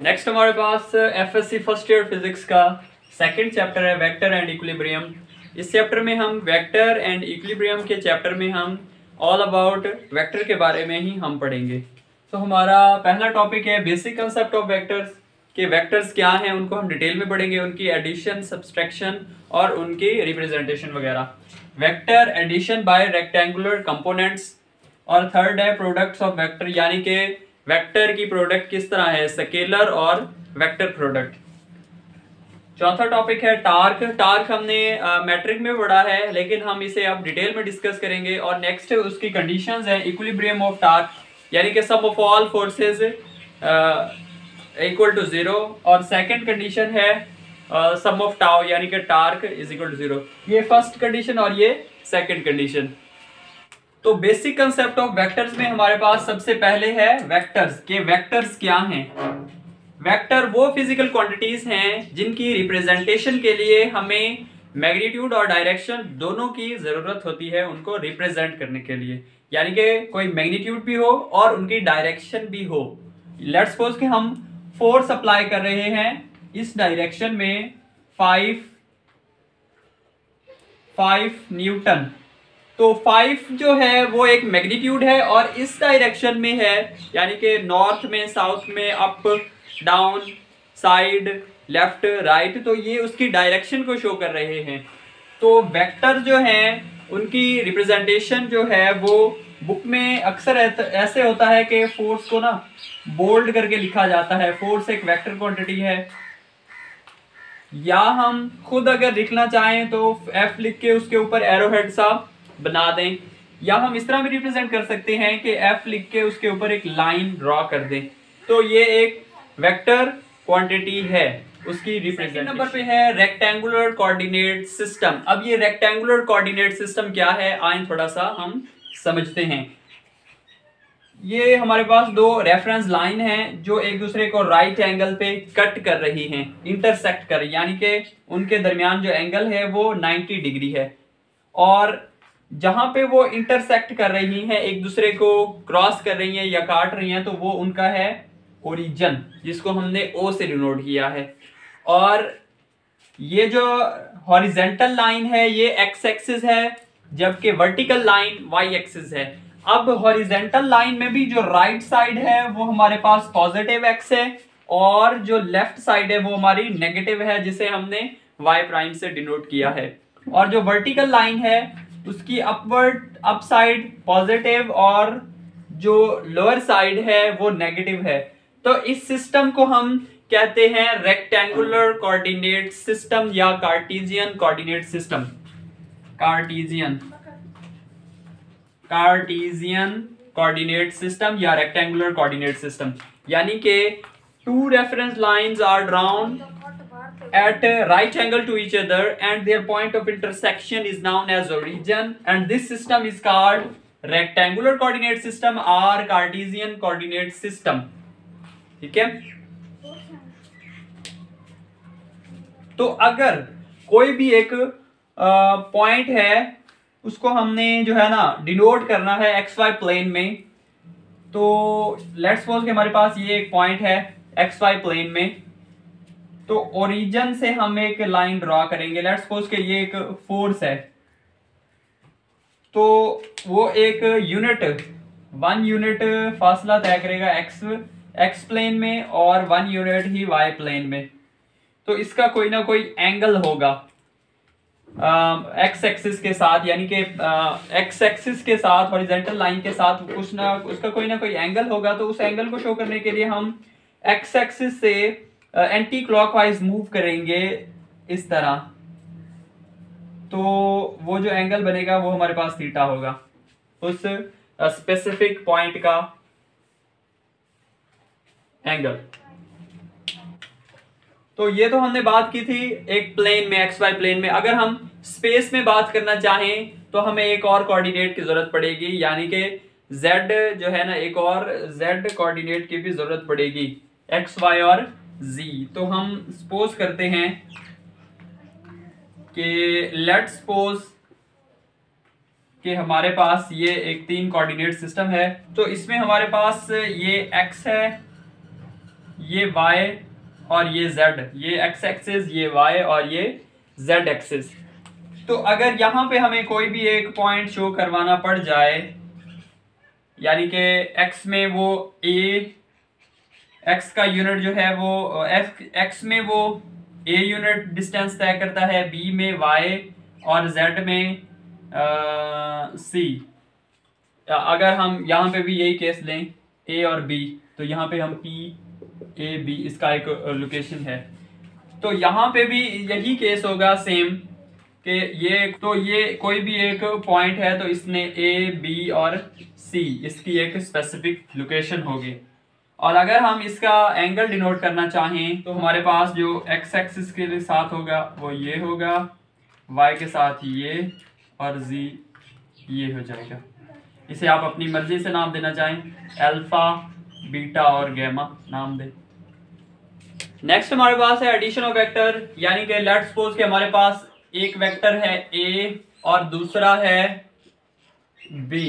Next हमारे पास FSc first year physics का second chapter है वेक्टर एंड इक्विलिब्रियम। इस चैप्टर में हम वेक्टर एंड इक्विलिब्रियम के चैप्टर में हम ऑल अबाउट वेक्टर के बारे में ही हम पढ़ेंगे। तो हमारा पहला टॉपिक है बेसिक कंसेप्ट ऑफ वेक्टर्स के वेक्टर्स क्या हैं, उनको हम डिटेल में पढ़ेंगे, उनकी एडिशन, सब्सट्रैक्शन और उनकी रिप्रेजेंटेशन वगैरह। Vector addition by rectangular components. और थर्ड है प्रोडक्ट्स ऑफ वेक्टर, यानी कि वेक्टर की प्रोडक्ट किस तरह है, स्केलर और वेक्टर प्रोडक्ट। चौथा टॉपिक है टार्क। टार्क हमने मैट्रिक में पढ़ा है, लेकिन हम इसे अब डिटेल में डिस्कस करेंगे। और नेक्स्ट उसकी कंडीशंस है इक्विलिब्रियम ऑफ टार्क, यानी कि sum of all forces equal to zero. और सेकंड कंडीशन है सम ऑफ टाउ, यानी कि torque is equal to zero. ये फर्स्ट कंडीशन और ये सेकंड कंडीशन। तो बेसिक कंसेप्ट ऑफ वेक्टर्स में हमारे पास सबसे पहले है वेक्टर्स के वेक्टर्स क्या हैं। वेक्टर वो फिजिकल क्वांटिटीज हैं जिनकी रिप्रेजेंटेशन के लिए हमें मैग्नीट्यूड और डायरेक्शन दोनों की जरूरत होती है उनको रिप्रेजेंट करने के लिए, यानी कि कोई मैग्नीट्यूड भी हो और उनकी डायरेक्शन भी हो। लेट्स सपोज कि हम फोर्स अप्लाई कर रहे हैं इस डायरेक्शन में 5 न्यूटन। तो 5 जो है वो एक मैग्नीट्यूड है और इस डायरेक्शन में है, यानी कि नॉर्थ में, साउथ में, up, down, side, left, right, तो ये उसकी डायरेक्शन को शो कर रहे हैं। तो वेक्टर जो हैं उनकी रिप्रेजेंटेशन जो है वो बुक में अक्सर ऐसे होता है कि फोर्स को ना बोल्ड करके लिखा जाता है। फोर्स एक वेक्टर क्वांटिटी है। या हम खुद अगर लिखना चाहें तो F लिख के उसके ऊपर एरोहेड सा बना दें, या हम इस तरह भी रिप्रेजेंट कर सकते हैं कि F लिख के उसके ऊपर एक लाइन ड्रॉ कर दें। तो ये एक वेक्टर क्वांटिटी है, उसकी रिप्रेजेंटेशन। नंबर पे है रेक्टेंगुलर कोऑर्डिनेट सिस्टम। अब ये रेक्टेंगुलर कोऑर्डिनेट सिस्टम क्या है, आइए थोड़ा सा हम समझते हैं। ये हमारे पास दो रेफरेंस लाइन हैं जो एक दूसरे को राइट एंगल पे कट कर रही हैं, इंटरसेक्ट कर रही, यानी कि उनके दरमियान जो एंगल है वो 90 डिग्री है। और जहां पे वो इंटरसेक्ट कर रही हैं, एक दूसरे को क्रॉस कर रही हैं या काट रही हैं, तो वो उनका है ओरिजिन, जिसको हमने O से डिनोट किया है। और ये जो हॉरिजेंटल लाइन है ये एक्स एक्सिस है, जबकि वर्टिकल लाइन वाई एक्सिस है। अब हॉरिजेंटल लाइन में भी जो राइट साइड है वो हमारे पास पॉजिटिव एक्स है और जो लेफ्ट साइड है वो हमारी नेगेटिव है, जिसे हमने वाई प्राइम से डिनोट किया है। और जो वर्टिकल लाइन है उसकी अपवर्ड अप साइड पॉजिटिव और जो लोअर साइड है वो नेगेटिव है। तो इस सिस्टम को हम कहते हैं रेक्टेंगुलर कोऑर्डिनेट सिस्टम या Cartesian coordinate system. Cartesian coordinate system या रेक्टेंगुलर कोऑर्डिनेट सिस्टम, यानी कि two reference lines are drawn at right angle to each other and their point of intersection is known as origin, and this system is called rectangular coordinate system or Cartesian coordinate system। ठीक है। तो अगर कोई भी एक point है उसको हमने जो है ना डिनोट करना है एक्स वाई प्लेन में, तो लेट्स सपोज कि हमारे पास ये एक पॉइंट है एक्स वाई प्लेन में, तो ओरिजिन से हम एक लाइन ड्रॉ करेंगे। लेट्स सपोज कि ये एक फोर्स है, तो वो एक यूनिट 1 यूनिट फासला तय करेगा एक्स प्लेन में और 1 यूनिट ही वाई प्लेन में। तो इसका कोई ना कोई एंगल होगा एक्स एक्सिस के साथ, यानी कि एक्स एक्सिस के साथ हॉरिजॉन्टल लाइन के साथ कुछ ना उसका कोई ना कोई एंगल होगा। तो उस एंगल को शो करने के लिए हम एक्स एक्सिस से एंटी क्लॉकवाइज मूव करेंगे इस तरह, तो वो जो एंगल बनेगा वो हमारे पास थीटा होगा, उस स्पेसिफिक पॉइंट का एंगल। तो ये तो हमने बात की थी एक प्लेन में, एक्स वाई प्लेन में। अगर हम स्पेस में बात करना चाहें तो हमें एक और कोऑर्डिनेट की जरूरत पड़ेगी, यानी कि z जो है ना, एक और z कोऑर्डिनेट की भी जरूरत पड़ेगी, एक्स वाई और z। तो हम सपोज करते हैं कि लेट्स सपोज कि हमारे पास ये एक 3 कोऑर्डिनेट सिस्टम है। तो इसमें हमारे पास ये x है, ये y और ये z, ये x एक्सिस, ये y और ये z एक्सिस। तो अगर यहाँ पे हमें कोई भी एक पॉइंट शो करवाना पड़ जाए, यानी कि x में वो x का यूनिट जो है वो x में वो a यूनिट डिस्टेंस तय करता है, b में y और z में c। अगर हम यहाँ पे भी यही केस लें a और b, तो यहाँ पे हम p a b इसका एक लोकेशन है। तो यहाँ पे भी यही केस होगा सेम कि ये कोई भी एक पॉइंट है तो इसने a b और c इसकी एक स्पेसिफिक लोकेशन होगी। और अगर हम इसका एंगल डिनोट करना चाहें तो हमारे पास जो x एक्सिस के साथ होगा वो ये होगा, y के साथ ये और z ये हो जाएगा। इसे आप अपनी मर्जी से नाम देना चाहें, अल्फा, बीटा और गैमा नाम दें। नेक्स्ट हमारे पास है एडिशन ऑफ वेक्टर, यानी कि लेट्स सपोज कि हमारे पास एक वेक्टर है a और दूसरा है b।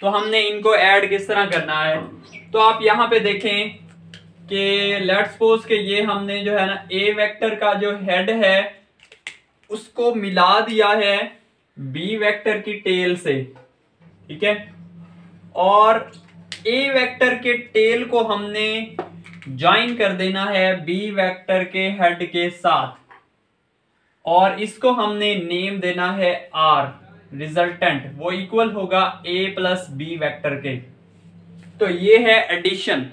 तो हमने इनको ऐड किस तरह करना है, तो आप यहाँ पे देखें कि लेट्स सपोज कि ये हमने जो है ना a वेक्टर का जो हेड है उसको मिला दिया है b वेक्टर की टेल से, ठीक है। और a वेक्टर के टेल को हमने ज्वाइन कर देना है b वेक्टर के हेड के साथ, और इसको हमने नेम देना है r, रिजल्टेंट वो इक्वल होगा a प्लस b वेक्टर के। तो ये है एडिशन।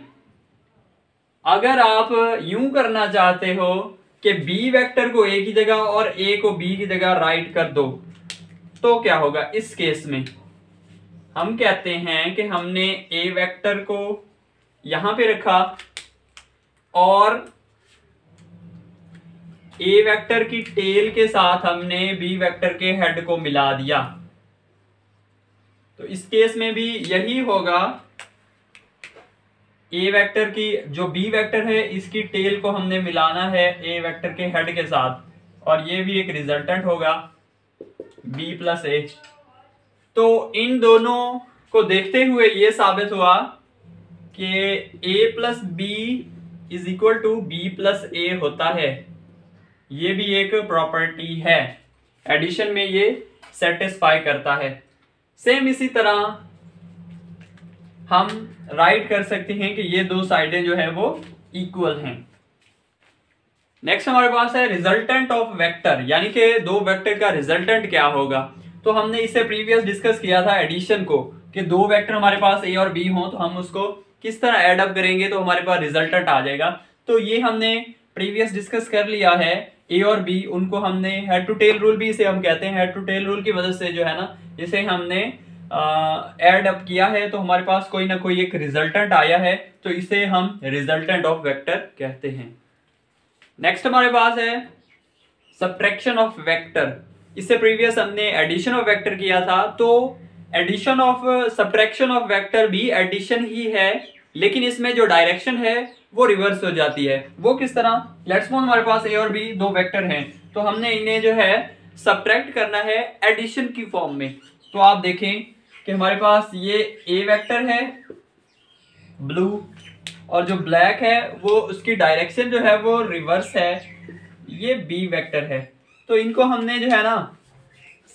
अगर आप यूं करना चाहते हो कि b वेक्टर को a की जगह और a को b की जगह राइट कर दो, तो क्या होगा इस केस में, हम कहते हैं कि हमने a वेक्टर को यहां पे रखा और a वेक्टर की टेल के साथ हमने b वेक्टर के हेड को मिला दिया। तो इस केस में भी यही होगा, a वेक्टर की जो b वेक्टर है इसकी टेल को हमने मिलाना है a वेक्टर के हेड के साथ, और ये भी एक रिजल्टेंट होगा b प्लस a। तो इन दोनों को देखते हुए ये साबित हुआ कि a plus B is equal to B plus A होता है। ये भी एक प्रॉपर्टी है, एडिशन में ये सेटिस्फाई करता है। सेम इसी तरह हम राइट कर सकते हैं कि ये दो साइडें जो है वो इक्वल हैं। नेक्स्ट हमारे पास है रिजल्टेंट ऑफ वेक्टर, यानी कि दो वेक्टर का रिजल्टेंट क्या होगा। तो हमने इससे प्रीवियस डिस्कस किया था एडिशन को, कि दो वेक्टर हमारे पास a और b हो तो हम उसको किस तरह ऐड अप करेंगे तो हमारे पास रिजल्टेंट आ जाएगा। तो ये हमने प्रीवियस डिस्कस कर लिया है, a और b उनको हमने हेड टू टेल रूल भी इसे हम कहते हैं, हेड टू टेल रूल की मदद से जो है ना इसे हमने ऐड अप किया है, तो हमारे पास कोई ना कोई एक रिजल्टेंट आया है, तो इसे हम रिजल्टेंट ऑफ वेक्टर कहते हैं। नेक्स्ट हमारे पास है सब्ट्रैक्शन ऑफ वेक्टर। इससे प्रीवियस हमने एडिशन ऑफ वेक्टर किया था, तो addition of subtraction of vector भी एडिशन ही है, लेकिन इसमें जो डायरेक्शन है वो रिवर्स हो जाती है। वो किस तरह, लेट्स सपोज हमारे पास a और b दो वेक्टर हैं, तो हमने इन्हें जो है सब्ट्रैक्ट करना है एडिशन की फॉर्म में। तो आप देखें कि हमारे पास ये a वेक्टर है ब्लू, और जो ब्लैक है वो उसकी डायरेक्शन जो है वो रिवर्स है, ये b वेक्टर है। तो इनको हमने जो है ना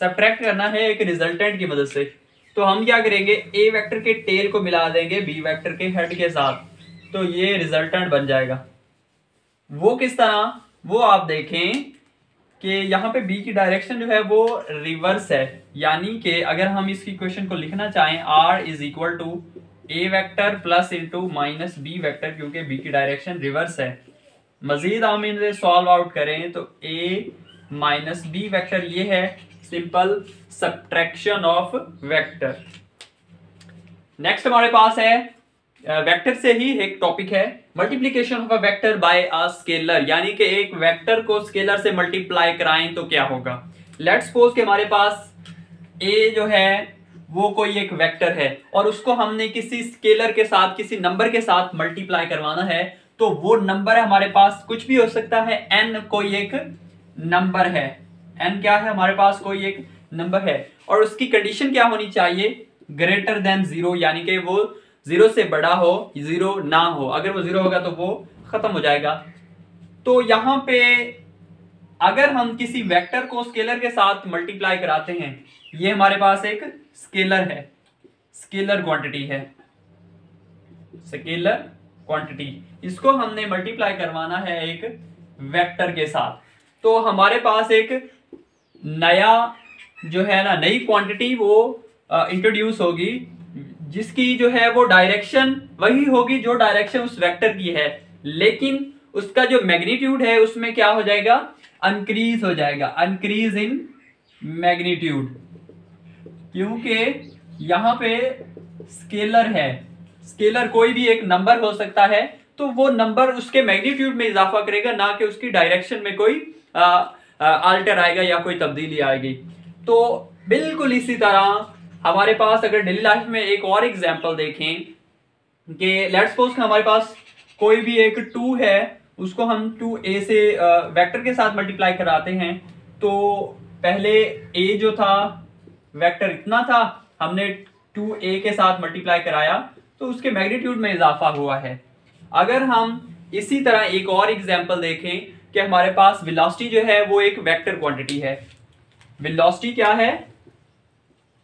सब्ट्रैक्ट करना है एक रिजल्टेंट की मदद से। तो हम क्या करेंगे, a वेक्टर के टेल को मिला देंगे b वेक्टर के हेड के साथ, तो ये रिजल्टेंट बन जाएगा। वो किस तरह, वो आप देखें कि यहाँ पे b की डायरेक्शन जो है वो रिवर्स है, यानी कि अगर हम इस इक्वेशन को लिखना चाहें r is equal to a vector plus into minus b vector, क्योंकि b की डायरेक्शन रिवर्स है। मजीद हम इन्हें सॉल्व आउट करें तो a माइनस b वेक्टर ये है simple subtraction of vector. Next हमारे पास है वेक्टर से ही एक टॉपिक है multiplication of a vector by a scalar, यानी कि एक वेक्टर को स्केलर से मल्टीप्लाई कराएं तो क्या होगा। लेट्स सपोज कि हमारे पास a जो है वो कोई एक वेक्टर है और उसको हमने किसी स्केलर के साथ, किसी नंबर के साथ मल्टीप्लाई करवाना है, तो वो नंबर है हमारे पास कुछ भी हो सकता है, n कोई एक नंबर है, n क्या है हमारे पास कोई एक नंबर है, और उसकी कंडीशन क्या होनी चाहिए, ग्रेटर देन 0, यानी कि वो 0 से बड़ा हो, 0 ना हो। अगर वो 0 होगा तो वो खत्म हो जाएगा। तो यहाँ पे अगर हम किसी वेक्टर को स्केलर के साथ मल्टीप्लाई कराते हैं, ये हमारे पास एक स्केलर है, स्केलर क्वांटिटी है, स्केलर क्वांटिटी, इसको हमने मल्टीप्लाई करवाना है एक वेक्टर के साथ। तो हमारे पास एक नया जो है ना, नई क्वांटिटी वो इंट्रोड्यूस होगी, जिसकी जो है वो डायरेक्शन वही होगी जो डायरेक्शन उस वेक्टर की है, लेकिन उसका जो मैग्नीट्यूड है उसमें क्या हो जाएगा, इंक्रीज हो जाएगा, इंक्रीज इन मैग्नीट्यूड, क्योंकि यहां पे स्केलर है, स्केलर कोई भी एक नंबर हो सकता है, तो वो नंबर उसके मैग्नीट्यूड में इजाफा करेगा, ना कि उसकी डायरेक्शन में कोई आल्टर आएगा या कोई तब्दीली आएगी। तो बिल्कुल इसी तरह हमारे पास अगर डेली लाइफ में एक और एग्जांपल देखें कि लेट्स सपोज हमारे पास कोई भी एक 2 है, उसको हम 2a से वेक्टर के साथ मल्टीप्लाई कराते हैं। तो पहले a जो था वेक्टर इतना था, हमने 2a के साथ मल्टीप्लाई कराया तो उसके मैग्नीट्यूड में इजाफा हुआ है। अगर हम इसी तरह एक और एग्जांपल देखें कि हमारे पास वेलोसिटी जो है वो एक वेक्टर क्वांटिटी है, वेलोसिटी क्या है,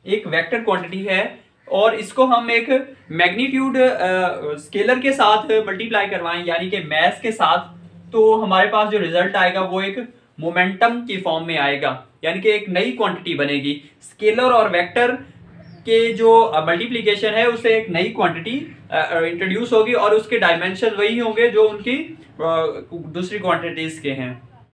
एक वेक्टर क्वांटिटी है, और इसको हम एक मैग्नीट्यूड स्केलर के साथ मल्टीप्लाई करवाएं यानी कि मैस के साथ, तो हमारे पास जो रिजल्ट आएगा वो एक मोमेंटम की फॉर्म में आएगा, यानी कि एक नई क्वांटिटी बनेगी। स्केलर और वेक्टर के जो मल्टीप्लिकेशन है उसे एक नई क्वांटिटी इंट्रोड्यूस होगी और उसके डायमेंशन वही होंगे जो उनकी दूसरी क्वांटिटीज के हैं।